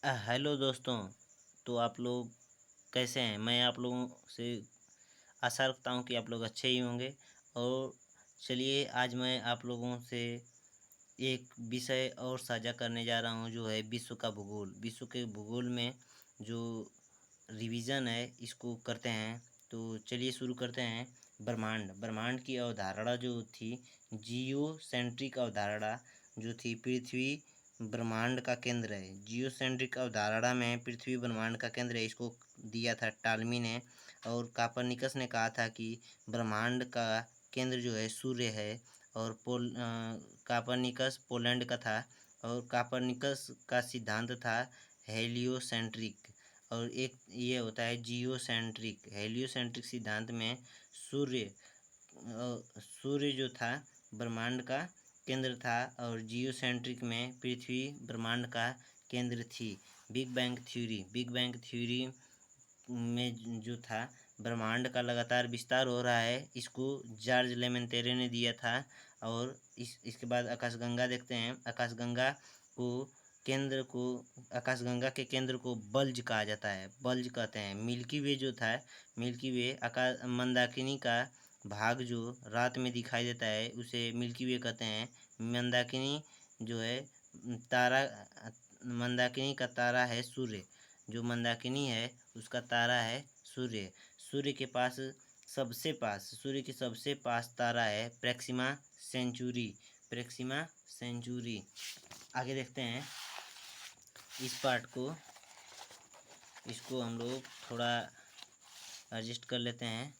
Hello दोस्तों। तो आप लोग कैसे हैं? मैं आप लोगों से आशा रखता हूँ कि आप लोग अच्छे ही होंगे। और चलिए, आज मैं आप लोगों से एक विषय और साझा करने जा रहा हूँ, जो है विश्व का भूगोल। विश्व के भूगोल में जो रिवीजन है, इसको करते हैं। तो चलिए शुरू करते हैं। ब्रह्मांड ब्रह्मांड की अवधारणा जो थी, जियो सेंट्रिक अवधारणा जो थी, पृथ्वी ब्रह्मांड का केंद्र है। जियोसेंट्रिक अवधारणा में पृथ्वी ब्रह्मांड का केंद्र है, इसको दिया था टालमी ने। और कापरनिकस ने कहा था कि ब्रह्मांड का केंद्र जो है सूर्य है। और कापरनिकस पोलैंड का था। और कापरनिकस का सिद्धांत था हेलियोसेंट्रिक। और एक ये होता है जियोसेंट्रिक। हेलियोसेंट्रिक सिद्धांत में सूर्य सूर्य जो था ब्रह्मांड का केंद्र था, और जियोसेंट्रिक में पृथ्वी ब्रह्मांड का केंद्र थी। बिग बैंग थ्योरी में जो था, ब्रह्मांड का लगातार विस्तार हो रहा है, इसको जॉर्ज लेमेंतेरे ने दिया था। और इसके बाद आकाशगंगा देखते हैं। को केंद्र को आकाशगंगा के केंद्र को बल्ज कहा जाता है, बल्ज कहते हैं। मिल्की वे जो था, मिल्की वे आकाश मंदाकिनी का भाग जो रात में दिखाई देता है, उसे मिल्की वे कहते हैं। मंदाकिनी जो है तारा, मंदाकिनी का तारा है सूर्य। जो मंदाकिनी है उसका तारा है सूर्य। सूर्य के सबसे पास तारा है प्रेक्सिमा सेंचुरी। आगे देखते हैं इस पार्ट को। इसको हम लोग थोड़ा एडजस्ट कर लेते हैं।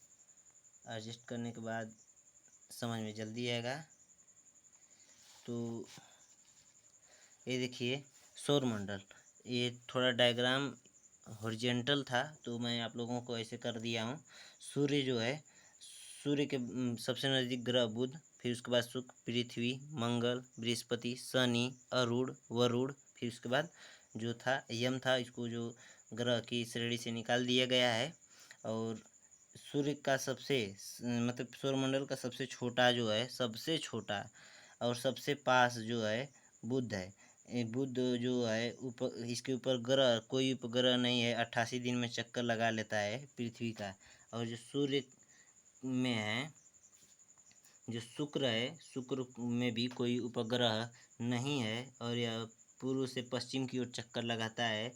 एडजस्ट करने के बाद समझ में जल्दी आएगा। तो ये देखिए, सौरमंडल। ये थोड़ा डायग्राम हॉरिजेंटल था, तो मैं आप लोगों को ऐसे कर दिया हूँ। सूर्य जो है, सूर्य के सबसे नज़दीक ग्रह बुध, फिर उसके बाद शुक्र, पृथ्वी, मंगल, बृहस्पति, शनि, अरुण, वरुण। फिर उसके बाद जो था यम था, इसको जो ग्रह की श्रेणी से निकाल दिया गया है। और सूर्य का मतलब सौरमंडल का सबसे छोटा जो है, सबसे छोटा और सबसे पास जो है बुध है। बुध जो है ऊपर, इसके ऊपर ग्रह कोई उपग्रह नहीं है। 88 दिन में चक्कर लगा लेता है पृथ्वी का। और जो सूर्य में है, जो शुक्र है, शुक्र में भी कोई उपग्रह नहीं है। और यह पूर्व से पश्चिम की ओर चक्कर लगाता है।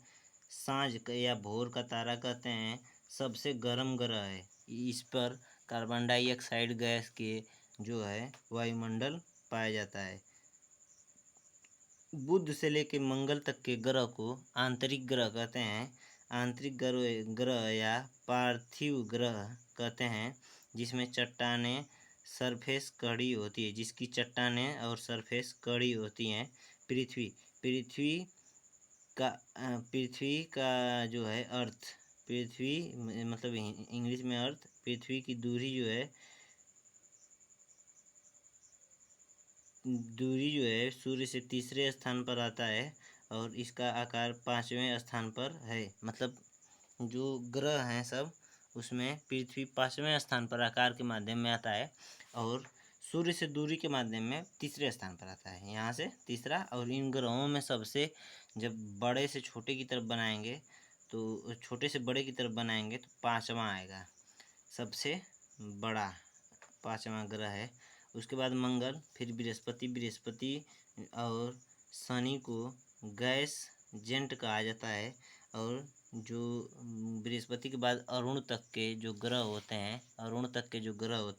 या भोर का तारा कहते हैं, सबसे गर्म ग्रह है। इस पर कार्बन डाइऑक्साइड गैस के जो है वायुमंडल पाया जाता है। बुध से लेकर मंगल तक के ग्रह को आंतरिक ग्रह कहते हैं। आंतरिक ग्रह या पार्थिव ग्रह कहते हैं, जिसमें चट्टानें सरफेस कड़ी होती है, जिसकी चट्टानें और सरफेस कड़ी होती हैं। पृथ्वी पृथ्वी पृथ्वी का जो है अर्थ, पृथ्वी मतलब इंग्लिश में अर्थ, पृथ्वी की दूरी जो है सूर्य से तीसरे स्थान पर आता है। और इसका आकार 5वें स्थान पर है। मतलब जो ग्रह हैं सब, उसमें पृथ्वी 5वें स्थान पर आकार के माध्यम में आता है। और सूर्य से दूरी के माध्यम में तीसरे स्थान पर आता है, यहाँ से तीसरा। और इन ग्रहों में सबसे, जब बड़े से छोटे की तरफ बनाएंगे, तो छोटे से बड़े की तरफ बनाएंगे तो 5वां आएगा, सबसे बड़ा 5वां ग्रह है। उसके बाद मंगल, फिर बृहस्पति और शनि को गैस जेंट कहा जाता है। और जो बृहस्पति के बाद अरुण तक के जो ग्रह होते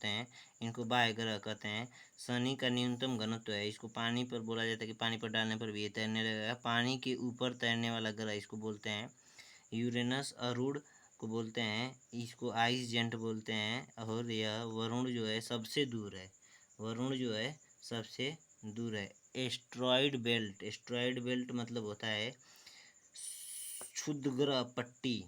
हैं, इनको बाह्य ग्रह कहते हैं। शनि का न्यूनतम घनत्व है, इसको पानी पर बोला जाता है कि पानी पर डालने पर भी ये तैरने लगेगा। पानी के ऊपर तैरने वाला ग्रह इसको बोलते हैं। यूरेनस अरुण को बोलते हैं, इसको आइस जेंट बोलते हैं। और यह वरुण जो है सबसे दूर है। वरुण जो है सबसे दूर है। एस्ट्रॉयड बेल्ट मतलब होता है क्षुद्र ग्रह पट्टी।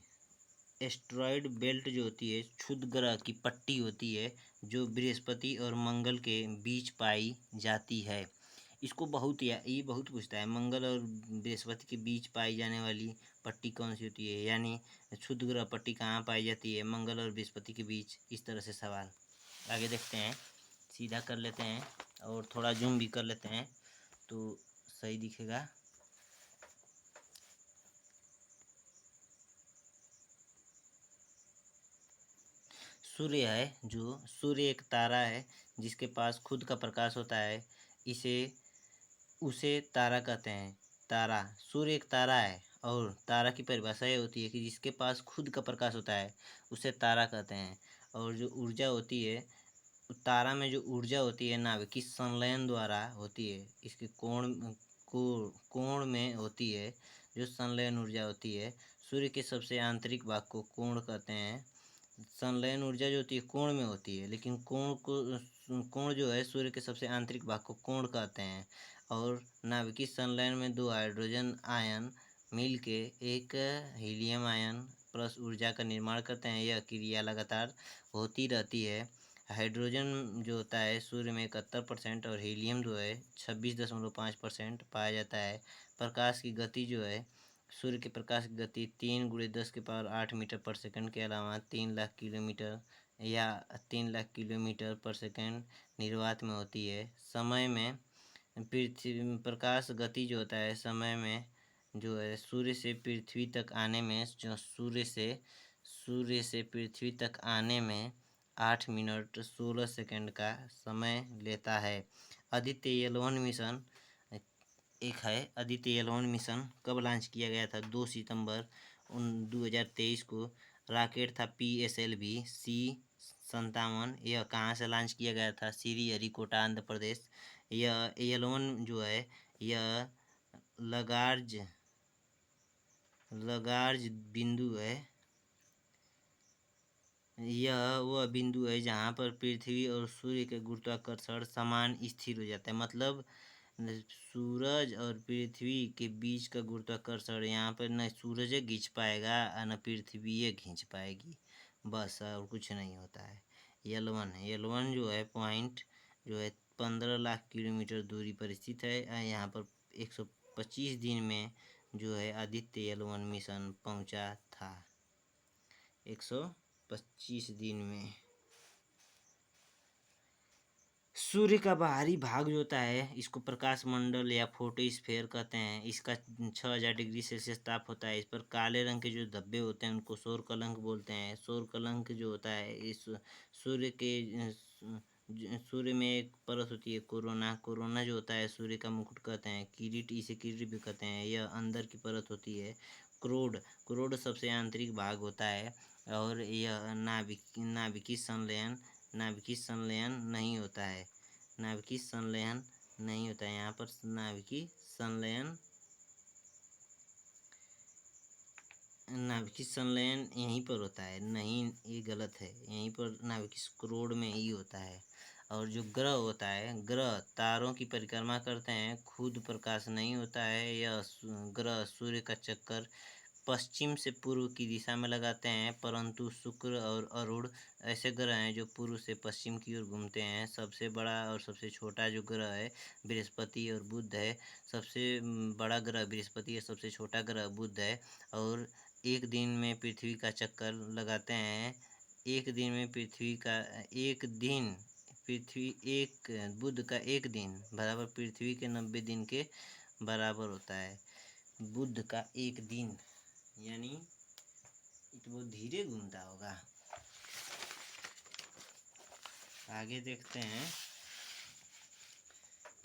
एस्ट्रॉयड बेल्ट जो होती है, क्षुद्र ग्रह की पट्टी होती है, जो बृहस्पति और मंगल के बीच पाई जाती है। इसको ये बहुत पूछता है, मंगल और बृहस्पति के बीच पाई जाने वाली पट्टी कौन सी होती है, यानी क्षुद्र ग्रह पट्टी कहाँ पाई जाती है मंगल और बृहस्पति के बीच। इस तरह से सवाल। आगे देखते हैं, सीधा कर लेते हैं और थोड़ा जूम भी कर लेते हैं तो सही दिखेगा। सूर्य है, जो सूर्य एक तारा है जिसके पास खुद का प्रकाश होता है। इसे उसे तारा कहते हैं। तारा, सूर्य एक तारा है और तारा की परिभाषा ये होती है कि जिसके पास खुद का प्रकाश होता है उसे तारा कहते हैं। और जो ऊर्जा होती है, तारा में जो ऊर्जा होती है नाभिकीय संलयन द्वारा होती है। इसके कोण में होती है। जो संलयन ऊर्जा होती है, सूर्य के सबसे आंतरिक भाग को कोण कहते हैं। संलयन ऊर्जा जो होती है कोण में होती है, लेकिन कोण जो है सूर्य के सबसे आंतरिक भाग को कोण कहते हैं। और नाभिकीय संलयन में दो हाइड्रोजन आयन मिल के एक हीलियम आयन प्लस ऊर्जा का निर्माण करते हैं। यह क्रिया लगातार होती रहती है। हाइड्रोजन जो होता है सूर्य में 71% और हीलियम जो है 26.5% पाया जाता है। प्रकाश की गति जो है, सूर्य के प्रकाश की गति 3 × 10⁸ मीटर पर सेकंड के अलावा 3 लाख किलोमीटर या 3 लाख किलोमीटर पर सेकंड निर्वात में होती है। समय में पृथ्वी प्रकाश गति जो होता है, समय में जो है सूर्य से पृथ्वी तक आने में, जो सूर्य से पृथ्वी तक आने में 8 मिनट 16 सेकंड का समय लेता है। आदित्य एल1 मिशन एक है। आदित्य एल1 मिशन कब लॉन्च किया गया था? 2 सितंबर 2023 को। रॉकेट था PSLV-C57। यह कहाँ से लॉन्च किया गया था? श्रीहरिकोटा, आंध्र प्रदेश। यह एल1 जो है यह लगार्ज बिंदु है। यह वह बिंदु है जहाँ पर पृथ्वी और सूर्य के गुरुत्वाकर्षण समान स्थिर हो जाता है। मतलब सूरज और पृथ्वी के बीच का गुरुत्वाकर्षण यहाँ पर न सूरज खींच पाएगा और न पृथ्वी खींच पाएगी, बस और कुछ नहीं होता है। एल1 जो है पॉइंट जो है 15 लाख किलोमीटर दूरी पर स्थित है। यहाँ पर 125 दिन में जो है आदित्य एल1 मिशन पहुँचा था। 125 दिन में। सूर्य का बाहरी भाग जो होता है इसको प्रकाश मंडल या फोटोस्फीयर कहते हैं। इसका 6000 डिग्री सेल्सियस ताप होता है। इस पर काले रंग के जो धब्बे होते हैं उनको सौर कलंक बोलते हैं। सौर कलंक जो होता है इस सूर्य में एक परत होती है कोरोना जो होता है सूर्य का मुकुट कहते हैं। किरीट, इसे किरीट भी कहते हैं। यह अंदर की परत होती है। क्रोड सबसे आंतरिक भाग होता है और यह नाभिकीय संलयन नहीं होता है। नाभिकीय संलयन नहीं होता है। यहाँ पर नाभिकीय संलयन यहीं पर होता है। नहीं, ये गलत है। यहीं पर नाभिकीय क्रोड में ही होता है। और जो ग्रह होता है, ग्रह तारों की परिक्रमा करते हैं, खुद प्रकाश नहीं होता है। यह ग्रह सूर्य का चक्कर पश्चिम से पूर्व की दिशा में लगाते हैं, परंतु शुक्र और अरुण ऐसे ग्रह हैं जो पूर्व से पश्चिम की ओर घूमते हैं। सबसे बड़ा और सबसे छोटा जो ग्रह है बृहस्पति और बुध है। सबसे बड़ा ग्रह बृहस्पति है, सबसे छोटा ग्रह बुध है। और एक दिन में पृथ्वी का चक्कर लगाते हैं। एक दिन में बुध का एक दिन बराबर पृथ्वी के 90 दिन के बराबर होता है। बुध का एक दिन यानी तो बहुत धीरे घूमता होगा। आगे देखते हैं।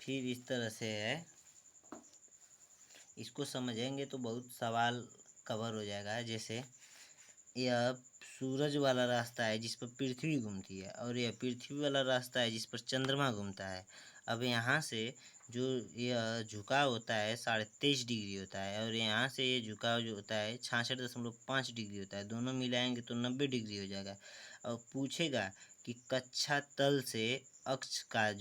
फिर इस तरह से है, इसको समझेंगे तो बहुत सवाल कवर हो जाएगा। जैसे यह सूरज वाला रास्ता है जिस पर पृथ्वी घूमती है और यह पृथ्वी वाला रास्ता है जिस पर चंद्रमा घूमता है। अब यहाँ से जो यह झुकाव होता है 23.5 डिग्री होता है और यहाँ से ये झुकाव जो होता है 66.5 डिग्री होता है। दोनों मिलाएंगे तो 90 डिग्री हो जाएगा। और पूछेगा कि कक्षा तल से अक्ष का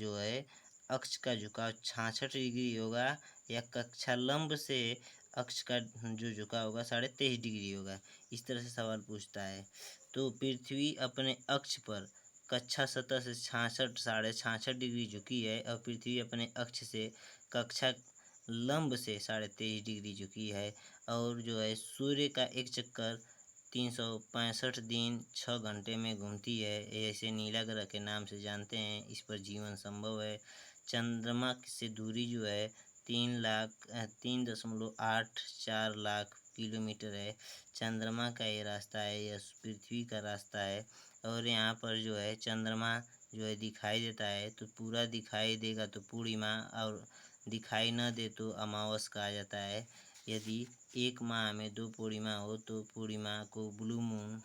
झुकाव 66 डिग्री होगा या कक्षा लंब से अक्ष का जो झुकाव होगा 23.5 डिग्री होगा। इस तरह से सवाल पूछता है। तो पृथ्वी अपने अक्ष पर कक्षा सतह से 66 डिग्री झुकी है और पृथ्वी अपने अक्ष से कक्षा लंब से 23.5 डिग्री झुकी है। और जो है सूर्य का एक चक्कर 365 दिन 6 घंटे में घूमती है। ऐसे नीला ग्रह के नाम से जानते हैं। इस पर जीवन संभव है। चंद्रमा से दूरी जो है 3.84 लाख किलोमीटर है। चंद्रमा का ये रास्ता है, यह पृथ्वी का रास्ता है। और यहाँ पर जो है चंद्रमा जो है दिखाई देता है, तो पूरा दिखाई देगा तो पूर्णिमा, और दिखाई न दे तो अमावस कहा जाता है। यदि एक माह में 2 पूर्णिमा हो तो पूर्णिमा को ब्लू मून,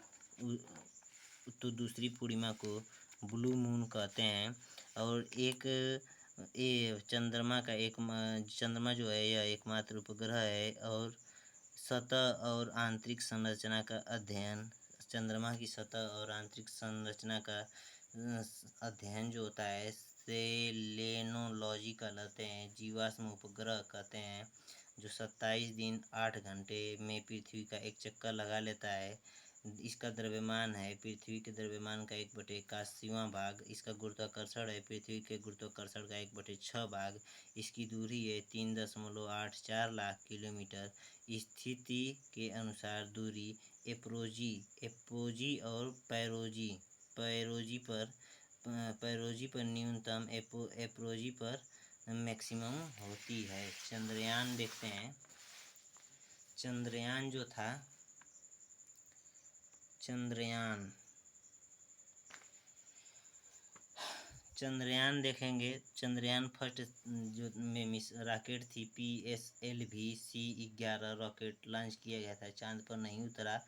तो दूसरी पूर्णिमा को ब्लू मून कहते हैं। और एक ये चंद्रमा जो है यह एकमात्र उपग्रह है, और सतह और आंतरिक संरचना का अध्ययन, चंद्रमा की सतह और आंतरिक संरचना का अध्ययन जो होता है सेलेनोलॉजी कहलाते हैं। जीवाश्म उपग्रह कहते हैं, जो 27 दिन 8 घंटे में पृथ्वी का एक चक्कर लगा लेता है। इसका द्रव्यमान है पृथ्वी के द्रव्यमान का 1/81वां भाग। इसका गुरुत्वाकर्षण है पृथ्वी के गुरुत्वाकर्षण का 1/6 भाग। इसकी दूरी है 3.84 लाख किलोमीटर। स्थिति के अनुसार दूरी एपोजी और पैरोजी पर न्यूनतम, एपोजी पर मैक्सिमम होती है। चंद्रयान देखते हैं। चंद्रयान जो था, चंद्रयान देखेंगे। चंद्रयान फर्स्ट जो में रॉकेट थी PSLV-C11 रॉकेट लॉन्च किया गया था, चांद पर नहीं उतरा।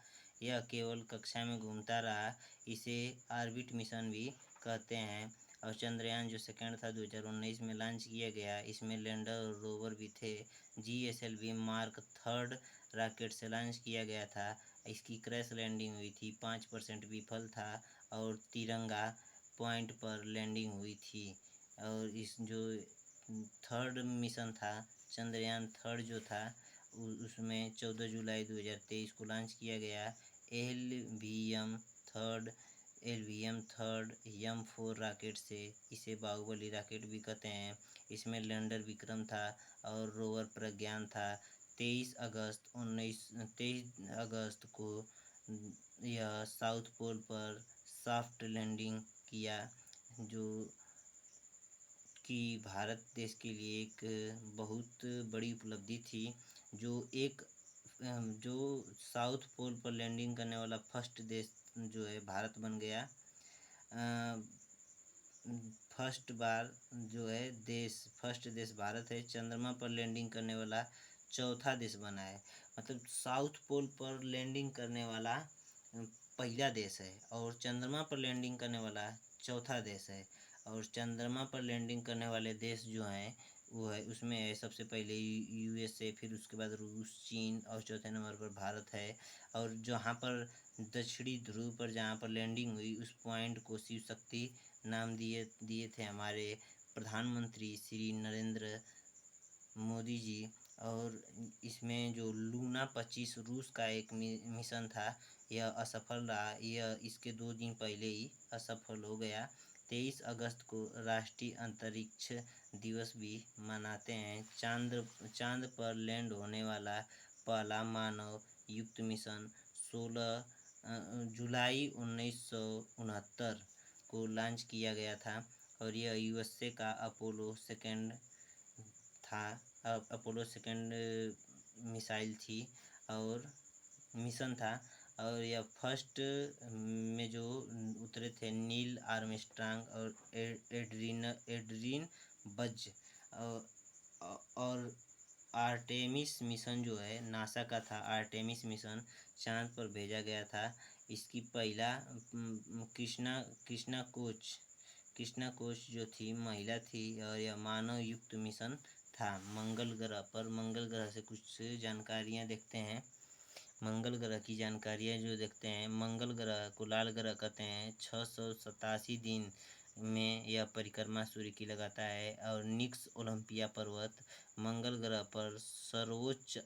यह केवल कक्षा में घूमता रहा। इसे ऑर्बिट मिशन भी कहते हैं। और चंद्रयान जो सेकंड था 2019 में लॉन्च किया गया। इसमें लैंडर और रोवर भी थे। GSLV मार्क थर्ड रॉकेट से लॉन्च किया गया था। इसकी क्रैश लैंडिंग हुई थी, 5% विफल था, और तिरंगा पॉइंट पर लैंडिंग हुई थी। और इस जो थर्ड मिशन था, चंद्रयान थर्ड जो था, उसमें 14 जुलाई 2023 को लॉन्च किया गया। L V M third M4 rocket से। इसे बाहुबली रॉकेट भी कहते हैं। इसमें लैंडर विक्रम था और रोवर प्रज्ञान था। 23 अगस्त को यह साउथ पोल पर सॉफ्ट लैंडिंग किया, जो कि भारत देश के लिए एक बहुत बड़ी उपलब्धि थी। जो साउथ पोल पर लैंडिंग करने वाला फर्स्ट देश जो है भारत बन गया। फर्स्ट देश भारत है। चंद्रमा पर लैंडिंग करने वाला चौथा देश बना है। मतलब साउथ पोल पर लैंडिंग करने वाला पहला देश है, और चंद्रमा पर लैंडिंग करने वाला चौथा देश है। और चंद्रमा पर लैंडिंग करने वाले देश जो हैं वो है, उसमें है सबसे पहले USA, फिर उसके बाद रूस, चीन, और चौथे नंबर पर भारत है। और जहाँ पर दक्षिणी ध्रुव पर जहाँ पर लैंडिंग हुई, उस पॉइंट को शिव शक्ति नाम दिए थे हमारे प्रधानमंत्री श्री नरेंद्र मोदी जी। और इसमें जो लूना 25 रूस का एक मिशन था, यह असफल रहा। यह इसके 2 दिन पहले ही असफल हो गया। 23 अगस्त को राष्ट्रीय अंतरिक्ष दिवस भी मनाते हैं। चांद पर लैंड होने वाला पहला मानव युक्त मिशन 16 जुलाई 1969 को लॉन्च किया गया था। और यह USA का अपोलो सेकंड मिसाइल थी और मिशन था। और यह फर्स्ट में जो उतरे थे नील आर्मस्ट्रांग और एड्रीन बज। और आर्टेमिस मिशन जो है नासा का था। आर्टेमिस मिशन चांद पर भेजा गया था। इसकी पहला कृष्णा कोच जो थी महिला थी, और यह मानव युक्त मिशन था। मंगल ग्रह से कुछ जानकारियाँ देखते हैं। मंगल ग्रह की जानकारियाँ जो देखते हैं, मंगल ग्रह को लाल ग्रह कहते हैं। 687 दिन में यह परिक्रमा सूर्य की लगाता है। और निक्स ओलंपिया पर्वत मंगल ग्रह पर सर्वोच्च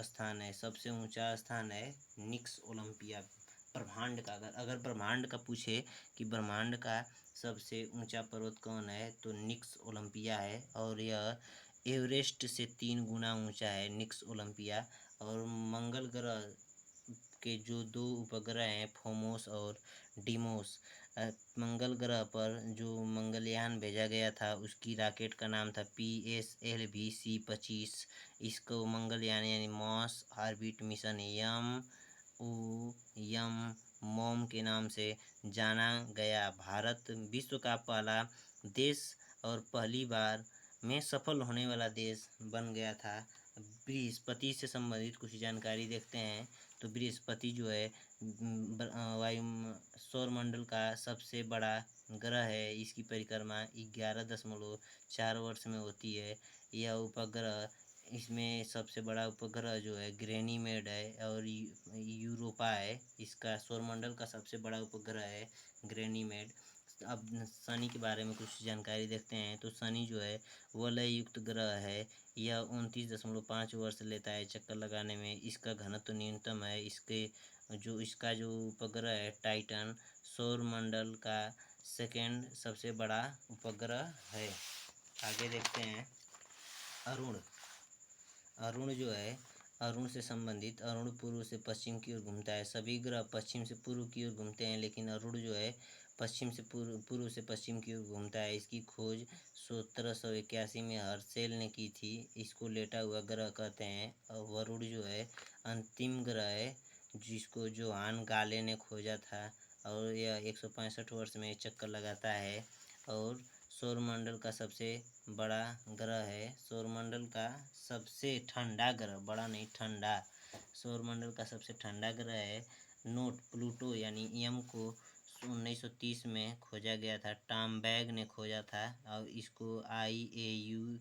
स्थान है, सबसे ऊंचा स्थान है निक्स ओलंपिया। ब्रह्मांड का अगर ब्रह्मांड का पूछे कि ब्रह्मांड का सबसे ऊंचा पर्वत कौन है, तो निक्स ओलंपिया है। और यह एवरेस्ट से 3 गुना ऊंचा है निक्स ओलंपिया। और मंगल ग्रह के जो 2 उपग्रह हैं फोमोस और डीमोस, मंगल ग्रह पर जो मंगलयान भेजा गया था उसकी रॉकेट का नाम था PSLV-C25। इसको मंगलयान यानी मार्स ऑर्बिट मिशन ओ यम मोम के नाम से जाना गया। भारत विश्व का पहला देश और पहली बार में सफल होने वाला देश बन गया था। बृहस्पति से संबंधित कुछ जानकारी देखते हैं। तो बृहस्पति जो है वायु सौरमंडल का सबसे बड़ा ग्रह है। इसकी परिक्रमा 11.4 वर्ष में होती है। यह उपग्रह इसमें सबसे बड़ा उपग्रह जो है ग्रेनीमेड है और यूरोपा है। इसका सौरमंडल का सबसे बड़ा उपग्रह है ग्रेनीमेड। अब शनि के बारे में कुछ जानकारी देखते हैं। तो शनि जो है वलय युक्त ग्रह है। यह 29.5 वर्ष लेता है चक्कर लगाने में। इसका घनत्व न्यूनतम है। इसका जो उपग्रह है टाइटन सौरमंडल का सेकेंड सबसे बड़ा उपग्रह है। आगे देखते हैं अरुण। अरुण जो है अरुण से संबंधित, अरुण पूर्व से पश्चिम की ओर घूमता है। सभी ग्रह पश्चिम से पूर्व की ओर घूमते हैं, लेकिन अरुण जो है पश्चिम से पूर्व से पश्चिम की ओर घूमता है। इसकी खोज 1781 में हर्शेल ने की थी। इसको लेटा हुआ ग्रह कहते हैं। और वरुण जो है अंतिम ग्रह है जिसको जोहान गाले ने खोजा था और यह 165 वर्ष में चक्कर लगाता है और सौरमंडल का सबसे बड़ा ग्रह है। सौरमंडल का सबसे ठंडा ग्रह, बड़ा नहीं ठंडा, सौरमंडल का सबसे ठंडा ग्रह है। नोट प्लूटो यानी यम को 1930 में खोजा गया था। टॉम बैग ने खोजा था और इसको IAU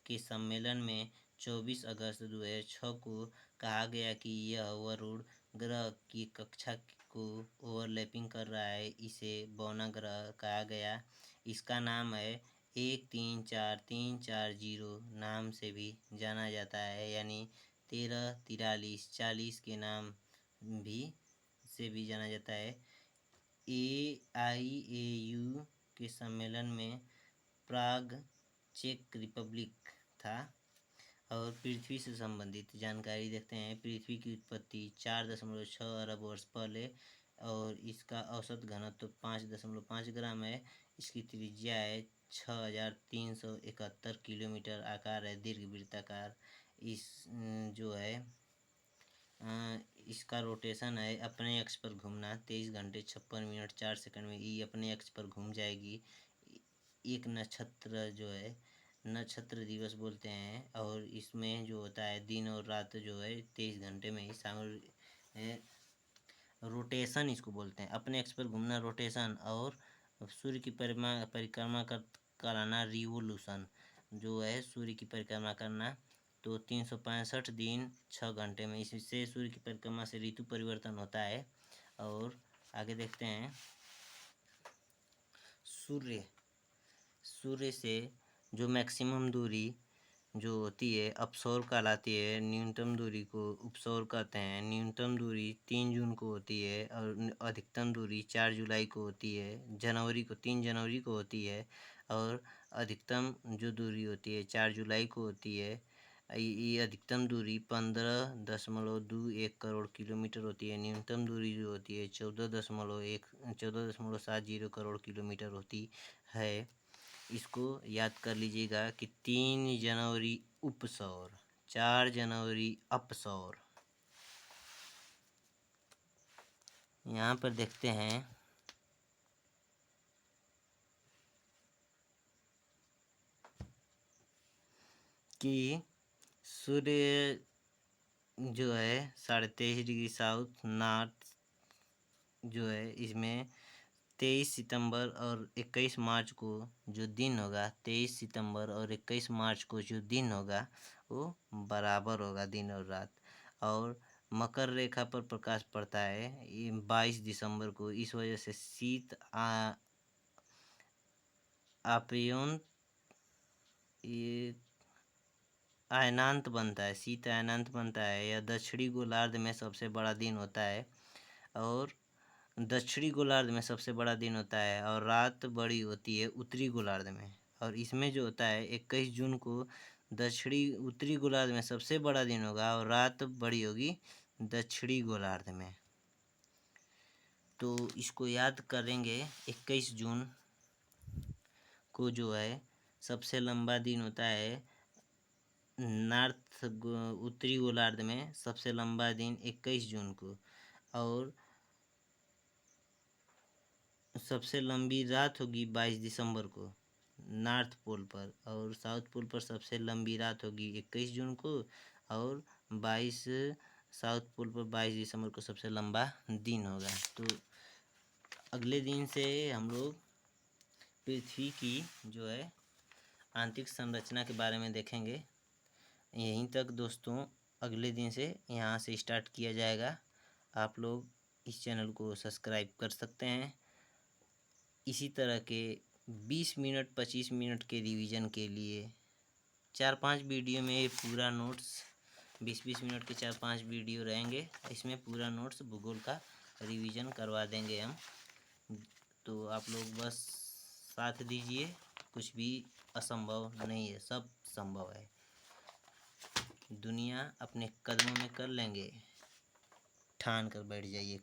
के सम्मेलन में 24 अगस्त 2006 को कहा गया कि यह वरुण ग्रह की कक्षा को ओवरलैपिंग कर रहा है। इसे बौना ग्रह कहा गया। इसका नाम है 134340 नाम से भी जाना जाता है, यानी 134340 के नाम भी से भी जाना जाता है। AIAU के सम्मेलन में प्राग चेक रिपब्लिक था। और पृथ्वी से संबंधित जानकारी देखते हैं। पृथ्वी की उत्पत्ति 4.6 अरब वर्ष पहले और इसका औसत घनत्व 5.5 ग्राम है। इसकी त्रिज्या है 6371 किलोमीटर। आकार है दीर्घवृत्ताकार। इस जो है इसका रोटेशन है अपने अक्ष पर घूमना 23 घंटे 56 मिनट 4 सेकंड में ये अपने अक्ष पर घूम जाएगी। एक नक्षत्र जो है नक्षत्र दिवस बोलते हैं और इसमें जो होता है दिन और रात जो है 23 घंटे में ही शामिल है। रोटेशन इसको बोलते हैं, अपने अक्ष पर घूमना रोटेशन, और सूर्य की परिक्रमा कराना रिवोल्यूशन जो है सूर्य की परिक्रमा करना। तो 365 दिन 6 घंटे में, इससे सूर्य की परिक्रमा से ऋतु परिवर्तन होता है। और आगे देखते हैं सूर्य से जो मैक्सिमम दूरी जो होती है अपसौर कहलाती है। न्यूनतम दूरी को उपसौर कहते हैं। न्यूनतम दूरी 3 जून को होती है और अधिकतम दूरी 4 जुलाई को होती है। 3 जनवरी को होती है और अधिकतम जो दूरी होती है 4 जुलाई को होती है। ये अधिकतम दूरी 15.21 करोड़ किलोमीटर होती है। न्यूनतम दूरी जो होती है 14.70 करोड़ किलोमीटर होती है। इसको याद कर लीजिएगा कि 3 जनवरी उपसौर, 4 जनवरी अपसौर। यहाँ पर देखते हैं कि सूर्य जो है 23.5 डिग्री साउथ नॉर्थ जो है इसमें 23 सितंबर और 21 मार्च को जो दिन होगा, 23 सितंबर और 21 मार्च को जो दिन होगा वो बराबर होगा दिन और रात। और मकर रेखा पर प्रकाश पड़ता है ये 22 दिसंबर को। इस वजह से शीत आपेयन ये अयनांत बनता है, शीत अयनांत बनता है। यह दक्षिणी गोलार्ध में सबसे बड़ा दिन होता है और दक्षिणी गोलार्ध में सबसे बड़ा दिन होता है और रात बड़ी होती है उत्तरी गोलार्ध में। और इसमें जो होता है 21 जून को उत्तरी गोलार्ध में सबसे बड़ा दिन होगा और रात बड़ी होगी दक्षिणी गोलार्ध में। तो इसको याद करेंगे 21 जून को जो है सबसे लंबा दिन होता है उत्तरी गोलार्ध में सबसे लंबा दिन 21 जून को। और सबसे लंबी रात होगी 22 दिसंबर को नॉर्थ पोल पर, और साउथ पोल पर सबसे लंबी रात होगी 21 जून को, और 22 साउथ पोल पर 22 दिसंबर को सबसे लंबा दिन होगा। तो अगले दिन से हम लोग पृथ्वी की जो है आंतरिक संरचना के बारे में देखेंगे। यहीं तक दोस्तों, अगले दिन से यहाँ से स्टार्ट किया जाएगा। आप लोग इस चैनल को सब्सक्राइब कर सकते हैं। इसी तरह के 20 मिनट 25 मिनट के रिवीजन के लिए 4-5 वीडियो में ये पूरा नोट्स 20-20 मिनट के 4-5 वीडियो रहेंगे। इसमें पूरा नोट्स भूगोल का रिवीजन करवा देंगे हम। तो आप लोग बस साथ दीजिए, कुछ भी असंभव नहीं है, सब संभव है। दुनिया अपने कदमों में कर लेंगे, ठान कर बैठ जाइए।